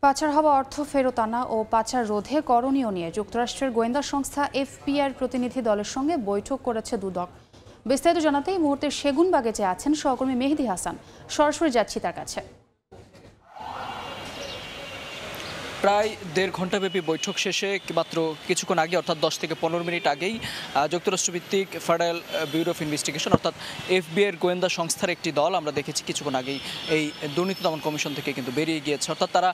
পাচার হওয়া অর্থ ফেরত আনা ও পাচার রোধে করণীয় নিয়ে যুক্তরাষ্ট্রের গোয়েন্দা সংস্থা এফবিআই প্রতিনিধি দলের সঙ্গে বৈঠক করেছে দুদক। বিস্তারিত জানাতে এই মুহূর্তে সেগুনবাগে যে আছেন সহকর্মী মেহেদী হাসান, সরাসরি যাচ্ছি তার কাছে। প্রায় ১.৫ ঘণ্টাব্যাপী বৈঠক শেষে মাত্র কিছুক্ষণ আগে অর্থাৎ ১০ থেকে ১৫ মিনিট আগেই যুক্তরাষ্ট্রভিত্তিক ফেডারেল ব্যুরো অফ ইনভেস্টিগেশন অর্থাৎ এফবিআইয়ের গোয়েন্দা সংস্থার একটি দল আমরা দেখেছি কিছুক্ষণ আগেই এই দুর্নীতি দমন কমিশন থেকে কিন্তু বেরিয়ে গিয়েছে। অর্থাৎ তারা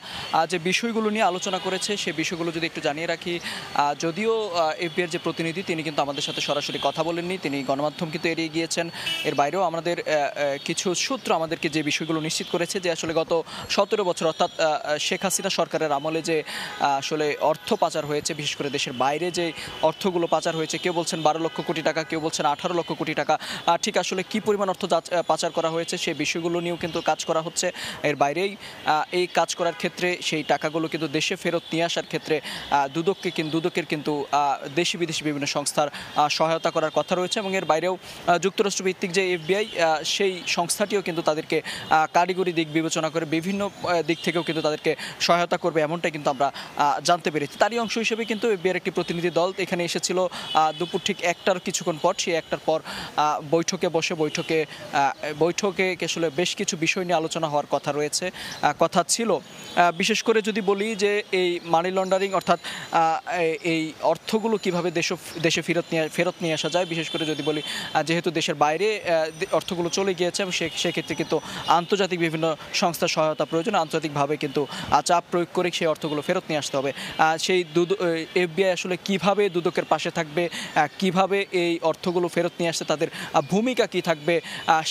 যে বিষয়গুলো নিয়ে আলোচনা করেছে সেই বিষয়গুলো যদি একটু জানিয়ে রাখি, যদিও এফবিআইয়ের যে প্রতিনিধি তিনি কিন্তু আমাদের সাথে সরাসরি কথা বলেননি, তিনি গণমাধ্যম কিন্তু এড়িয়ে গিয়েছেন। এর বাইরেও আমাদের কিছু সূত্র আমাদেরকে যে বিষয়গুলো নিশ্চিত করেছে যে আসলে গত ১৭ বছর অর্থাৎ শেখ হাসিনা সরকারের আমলে যে আসলে অর্থ পাচার হয়েছে, বিশেষ করে দেশের বাইরে যে অর্থগুলো পাচার হয়েছে, কেউ বলছেন ১২ লক্ষ কোটি টাকা, কেউ বলছেন ১৮ লক্ষ কোটি টাকা, ঠিক আসলে কি পরিমাণ অর্থ পাচার করা হয়েছে সেই বিষয়গুলো নিয়েও কিন্তু কাজ করা হচ্ছে। এর বাইরেই এই কাজ করার ক্ষেত্রে সেই টাকাগুলো কিন্তু দেশে ফেরত নিয়ে আসার ক্ষেত্রে দুদকের কিন্তু দেশি বিদেশি বিভিন্ন সংস্থার সহায়তা করার কথা রয়েছে। এবং এর বাইরেও যুক্তরাষ্ট্রভিত্তিক যে এফবিআই সেই সংস্থাটিও কিন্তু তাদেরকে কারিগরি দিক বিবেচনা করে বিভিন্ন দিক থেকেও কিন্তু তাদেরকে সহায়তা করবে এমনটাই কিন্তু আমরা জানতে পেরেছি। তারই অংশ হিসেবে কিন্তু এফবিআইয়ের একটি প্রতিনিধি দল এখানে এসেছিল দুপুর ঠিক ১টার কিছুক্ষণ পর। সেই ১টার পর বৈঠকে বসে বৈঠকে আসলে বেশ কিছু বিষয় নিয়ে আলোচনা হওয়ার কথা ছিল। বিশেষ করে যদি বলি যে এই মানি লন্ডারিং অর্থাৎ এই অর্থগুলো কীভাবে দেশে ফেরত নিয়ে আসা যায়, বিশেষ করে যদি বলি যেহেতু দেশের বাইরে অর্থগুলো চলে গিয়েছে এবং সেক্ষেত্রে কিন্তু আন্তর্জাতিক বিভিন্ন সংস্থার সহায়তা প্রয়োজন, আন্তর্জাতিকভাবে কিন্তু চাপ প্রয়োগ করে সেই অর্থগুলো ফেরত নিয়ে আসতে হবে। সেই এফবিআই আসলে কিভাবে দুদকের পাশে থাকবে, কিভাবে এই অর্থগুলো ফেরত নিয়ে আসতে তাদের ভূমিকা কি থাকবে,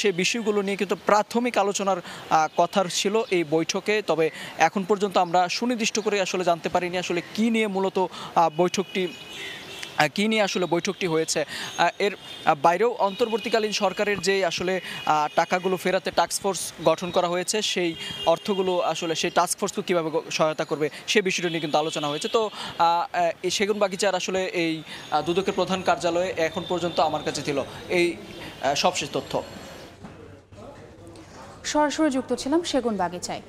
সেই বিষয়গুলো নিয়ে কিন্তু প্রাথমিক আলোচনার কথা ছিল এই বৈঠকে। তবে এখন পর্যন্ত আমরা সুনির্দিষ্ট করে আসলে জানতে পারিনি আসলে কি নিয়ে মূলত বৈঠকটি হয়েছে। এর বাইরেও অন্তর্বর্তীকালীন সরকারের যে আসলে টাকাগুলো ফেরাতে টাস্কফোর্স গঠন করা হয়েছে, সেই অর্থগুলো আসলে সেই টাস্কফোর্সকে কীভাবে সহায়তা করবে সে বিষয়টি নিয়ে কিন্তু আলোচনা হয়েছে। তো এই সেগুনবাগিচার আসলে এই দুদকের প্রধান কার্যালয়ে এখন পর্যন্ত আমার কাছে ছিল এই সবশেষ তথ্য। সরাসরি যুক্ত ছিলাম সেগুনবাগিচায়।